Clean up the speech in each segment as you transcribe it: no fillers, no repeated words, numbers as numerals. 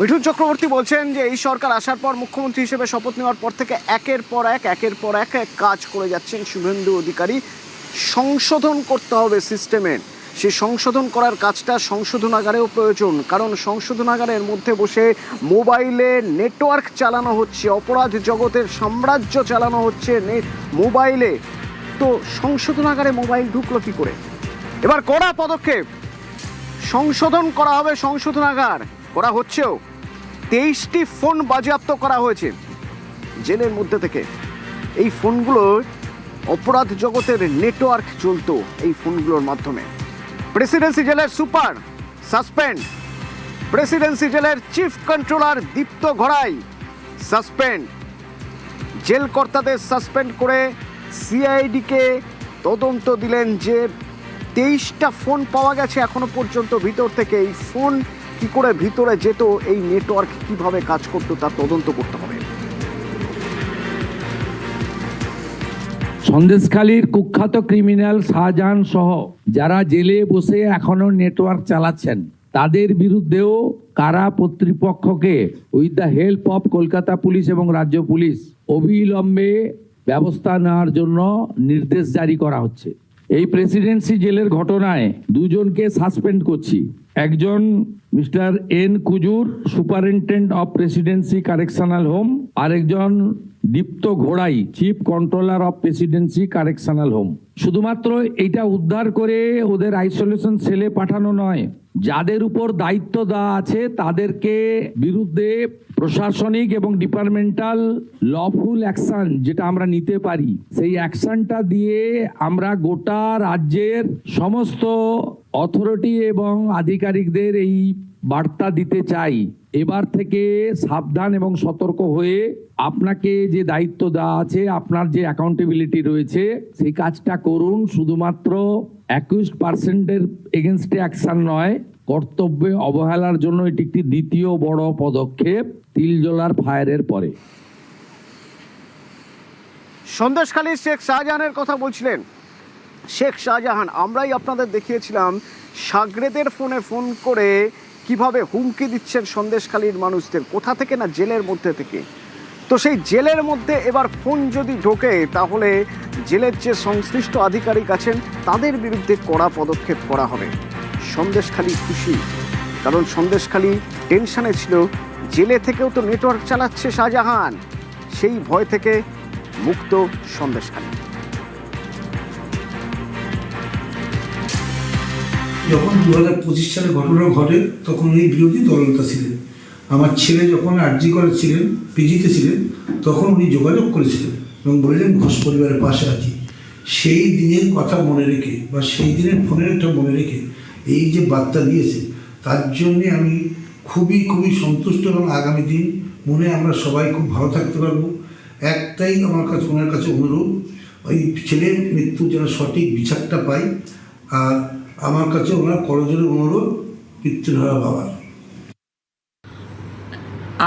মিঠুন চক্রবর্তী বলছেন যে এই সরকার আসার পর মুখ্যমন্ত্রী হিসেবে শপথ নেওয়ার পর থেকে একের পর এক কাজ করে যাচ্ছেন শুভেন্দু অধিকারী। সংশোধন করতে হবে সিস্টেমের, সেই সংশোধন করার কাজটা সংশোধনাগারেও প্রয়োজন, কারণ সংশোধনাগারের মধ্যে বসে মোবাইলে নেটওয়ার্ক চালানো হচ্ছে, অপরাধ জগতের সাম্রাজ্য চালানো হচ্ছে মোবাইলে। তো সংশোধনাগারে মোবাইল ঢুকলো কি করে? এবার কড়া পদক্ষেপ, সংশোধন করা হবে, সংশোধনাগার করা হচ্ছেও। 23টি ফোন বাজেয়াপ্ত করা হয়েছে জেলের মধ্যে থেকে। এই ফোনগুলোর অপরাধ জগতের নেটওয়ার্ক চলতো এই ফোনগুলোর মাধ্যমে। প্রেসিডেন্সি জেলের সুপার সাসপেন্ড, প্রেসিডেন্সি জেলের চিফ কন্ট্রোলার দীপ্ত ঘড়াই সাসপেন্ড। জেল কর্তাদের সাসপেন্ড করে সিআইডিকে তদন্ত দিলেন যে 23টা ফোন পাওয়া গেছে এখনো পর্যন্ত ভিতর থেকে। এই ফোন কি করে ভিতরে যেত, এই নেটওয়ার্ক কিভাবে কাজ করতো তা তদন্ত করতে হবে। সন্দেশখালীর কুখ্যাত ক্রিমিনাল শাহজাহান সহ যারা জেলে বসে এখনো নেটওয়ার্ক চালাচ্ছেন তাদের বিরুদ্ধেও কারা কর্তৃপক্ষকে with the help of Kolkata police এবং রাজ্য পুলিশ অবিলম্বে ব্যবস্থা নেওয়ার জন্য নির্দেশ জারি করা হচ্ছে। এই প্রেসিডেন্সি জেলের ঘটনায় দুজনকে সাসপেন্ড করছি। একজন mister N Kujur, superintendent of Presidency Correctional Home, আরেকজন দীপ্ত ঘোড়াই, chief controller of Presidency Correctional Home. শুধুমাত্র এটা উদ্ধার করে ওদের আইসোলেশন সেলে পাঠানো নয়, যাদের উপর দায়িত্ব দেওয়া আছে তাদেরকে বিরুদ্ধে প্রশাসনিক এবং ডিপার্টমেন্টাল লফুল অ্যাকশন যেটা আমরা নিতে পারি, সেই অ্যাকশনটা দিয়ে আমরা গোটা রাজ্যের সমস্ত অথরিটি এবং আধিকারিকদের এই বার্তা দিতে চাই, এবার থেকে সাবধান এবং সতর্ক হয়ে আপনাকে যে দায়িত্ব দেওয়া আছে, আপনার যে অ্যাকাউন্টেবিলিটি রয়েছে, সেই কাজটা করুন। শুধুমাত্র 21% এগেনস্টে অ্যাকশন নয়, কর্তব্যে অবহেলার জন্য এটি একটি দ্বিতীয় বড় পদক্ষেপ তিলজলার ফায়ারের পরে। সন্দেশখালীর শেখ শাহজাহানের কথা বলছিলেন। শেখ শাহজাহান, আমরাই আপনাদের দেখিয়েছিলাম সাগরেদের ফোনে ফোন করে কিভাবে হুমকি দিচ্ছেন সন্দেশখালীর মানুষদের, কোথা থেকে না জেলের মধ্যে থেকে। তো সেই জেলের মধ্যে এবার ফোন যদি ঢোকে তাহলে জেলের যে সংশ্লিষ্ট আধিকারিক আছেন তাদের বিরুদ্ধে কড়া পদক্ষেপ করা হবে। সন্দেশখালী খুশি, কারণ সন্দেশখালী টেনশনে ছিল, জেলে থেকেও তো নেটওয়ার্ক চালাচ্ছে শাহজাহান, সেই ভয় থেকে মুক্ত সন্দেশখালী। যখন 2025 সালে ঘটনা ঘটে তখন উনি বিরোধী দলনেতা ছিলেন। আমার ছেলে যখন আরজি করেছিলেন, পিজিতে ছিলেন, তখন উনি যোগাযোগ করেছিলেন এবং বললেন ঘোষ পরিবারের পাশে আছি। সেই দিনের কথা মনে রেখে বা সেই দিনের ফোনের একটা মনে রেখে এই যে বার্তা দিয়েছে, তার জন্যে আমি খুবই সন্তুষ্ট এবং আগামী দিন মনে আমরা সবাই খুব ভালো থাকতে পারবো। একটাই আমার কাছে ওনার কাছে অনুরোধ, ওই ছেলের মৃত্যু যেন সঠিক বিচারটা পাই। আর আমার কাছে ওনার করজোড়ে অনুরোধ পিতৃহারা বাবার।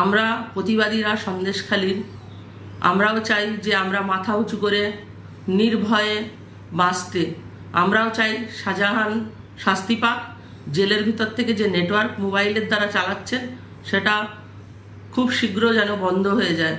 আমরা প্রতিবাদীরা সন্দেশখালীর, আমরাও চাই যে আমরা মাথা উঁচু করে নির্ভয়ে বাঁচতে। আমরাও চাই শাহজাহান শাস্তি পাক, জেলের ভিতর থেকে যে নেটওয়ার্ক মোবাইলের দ্বারা চালাচ্ছেন সেটা খুব শীঘ্র যেন বন্ধ হয়ে যায়।